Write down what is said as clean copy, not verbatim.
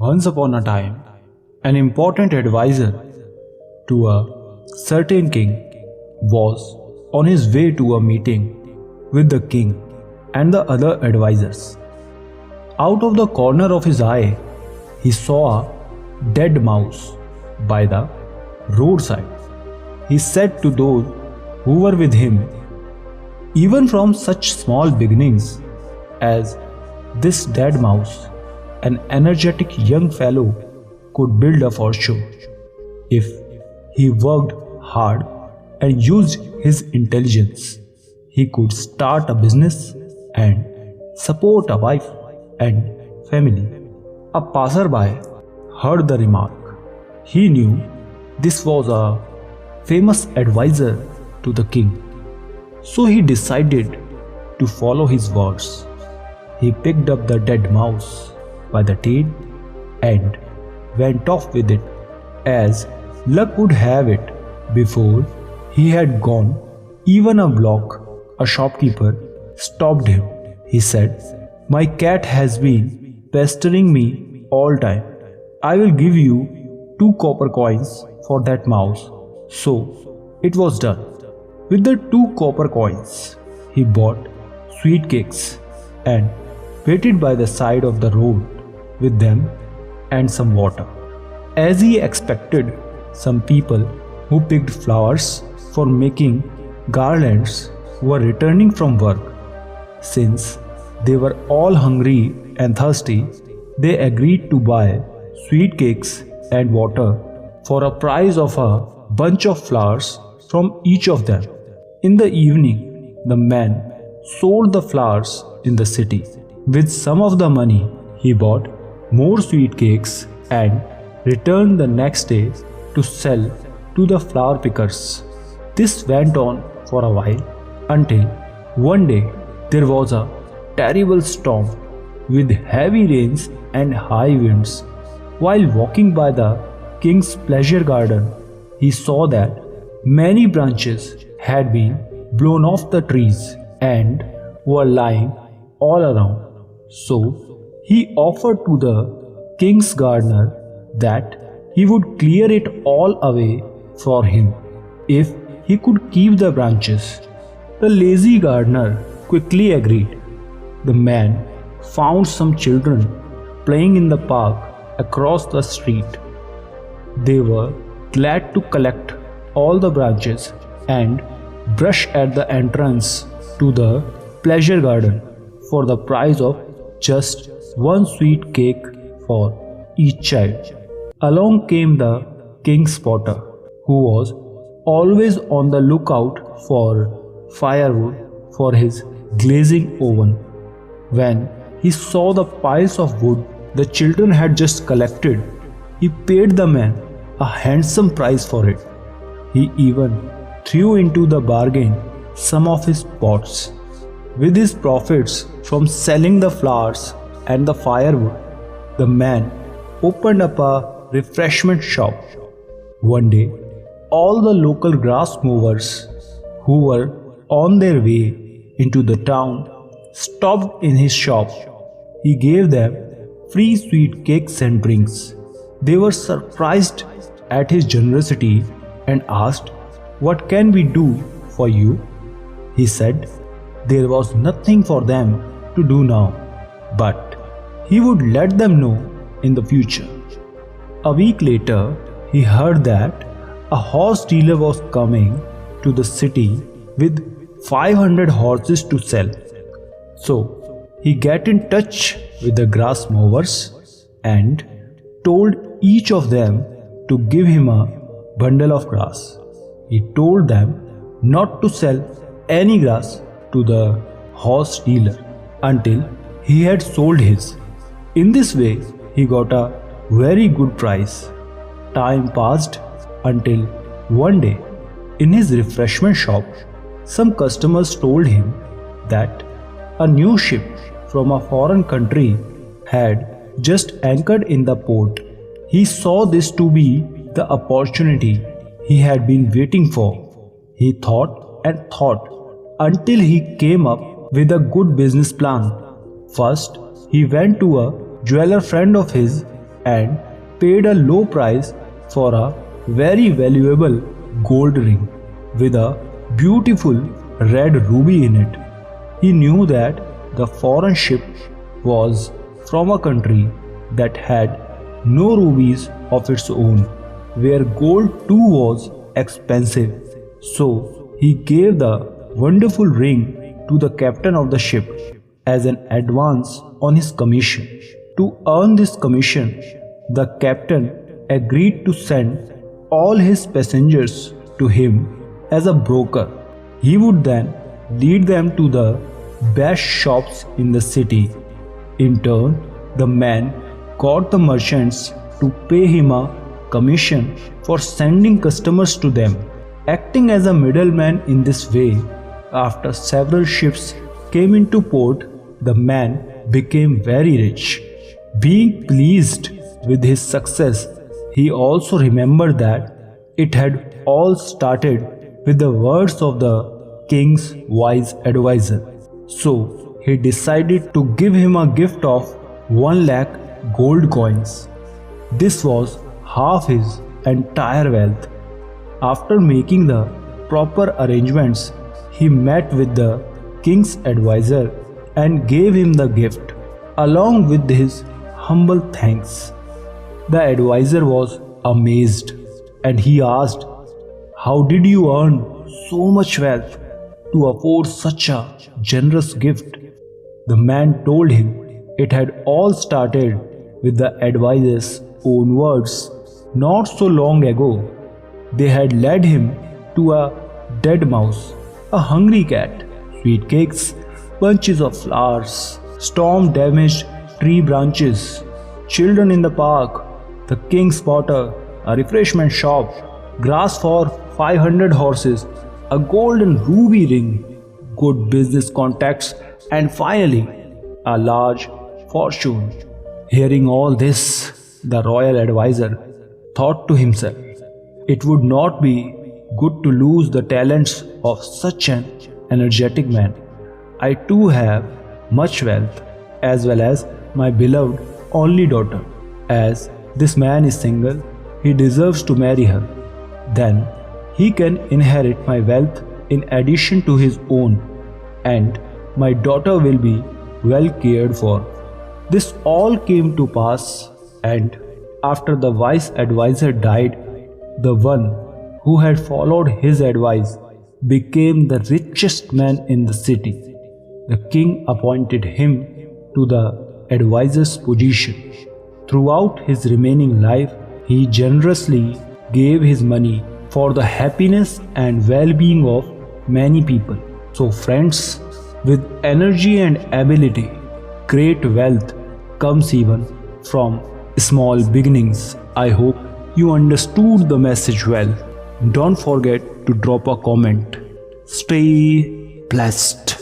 Once upon a time, an important advisor to a certain king was on his way to a meeting with the king and the other advisors. Out of the corner of his eye, he saw a dead mouse by the roadside. He said to those who were with him, "Even from such small beginnings as this dead mouse, an energetic young fellow could build a fortune if he worked hard and used his intelligence. He could start a business and support a wife and family." A passerby heard the remark. He knew this was a famous advisor to the king, so he decided to follow his words. He picked up the dead mouse by the tail and went off with it. As luck would have it, before he had gone even a block, a shopkeeper stopped him. He said, "My cat has been pestering me all time. I will give you 2 copper coins for that mouse." So it was done. With the 2 copper coins, he bought sweet cakes and waited by the side of the road with them and some water. As he expected, some people who picked flowers for making garlands were returning from work. Since they were all hungry and thirsty, they agreed to buy sweet cakes and water for a price of a bunch of flowers from each of them. In the evening, the man sold the flowers in the city. With some of the money, he bought more sweet cakes and returned the next day to sell to the flower pickers. This went on for a while until one day there was a terrible storm with heavy rains and high winds. While walking by the king's pleasure garden, he saw that many branches had been blown off the trees and were lying all around. So he offered to the king's gardener that he would clear it all away for him if he could keep the branches. The lazy gardener quickly agreed. The man found some children playing in the park across the street. They were glad to collect all the branches and brush at the entrance to the pleasure garden for the price of just 1 sweet cake for each child. Along came the king's potter, who was always on the lookout for firewood for his glazing oven. When he saw the piles of wood the children had just collected, he paid the man a handsome price for it. He even threw into the bargain some of his pots. With his profits from selling the flowers and the firewood, the man opened up a refreshment shop. One day, all the local grass movers who were on their way into the town stopped in his shop. He gave them free sweet cakes and drinks. They were surprised at his generosity and asked, "What can we do for you?" He said there was nothing for them to do now, but he would let them know in the future. A week later, he heard that a horse dealer was coming to the city with 500 horses to sell. So he got in touch with the grass mowers and told each of them to give him a bundle of grass. He told them not to sell any grass to the horse dealer until he had sold his. In this way, he got a very good price. Time passed until one day, in his refreshment shop, some customers told him that a new ship from a foreign country had just anchored in the port. He saw this to be the opportunity he had been waiting for. He thought and thought until he came up with a good business plan. First, he went to a jeweler friend of his and paid a low price for a very valuable gold ring with a beautiful red ruby in it. He knew that the foreign ship was from a country that had no rubies of its own, where gold too was expensive. So he gave the wonderful ring to the captain of the ship as an advance on his commission. To earn this commission, the captain agreed to send all his passengers to him as a broker. He would then lead them to the best shops in the city. In turn, the man got the merchants to pay him a commission for sending customers to them. Acting as a middleman in this way, after several ships came into port, the man became very rich. Being pleased with his success, he also remembered that it had all started with the words of the king's wise advisor. So he decided to give him a gift of 1 lakh gold coins. This was half his entire wealth. After making the proper arrangements, he met with the king's advisor and gave him the gift, along with his humble thanks. The advisor was amazed and he asked, "How did you earn so much wealth to afford such a generous gift?" The man told him it had all started with the advisor's own words. Not so long ago, they had led him to a dead mouse, a hungry cat, sweet cakes, bunches of flowers, storm-damaged tree branches, children in the park, the king's potter, a refreshment shop, grass for 500 horses, a golden ruby ring, good business contacts, and finally, a large fortune. Hearing all this, the royal advisor thought to himself, it would not be good to lose the talents of such an energetic man. I too have much wealth, as well as my beloved only daughter. As this man is single, he deserves to marry her. Then he can inherit my wealth in addition to his own, and my daughter will be well cared for. This all came to pass, and after the wise advisor died, the one who had followed his advice became the richest man in the city. The king appointed him to the advisor's position. Throughout his remaining life, he generously gave his money for the happiness and well-being of many people. So friends, with energy and ability, great wealth comes even from small beginnings. I hope you understood the message well. Don't forget to drop a comment. Stay blessed.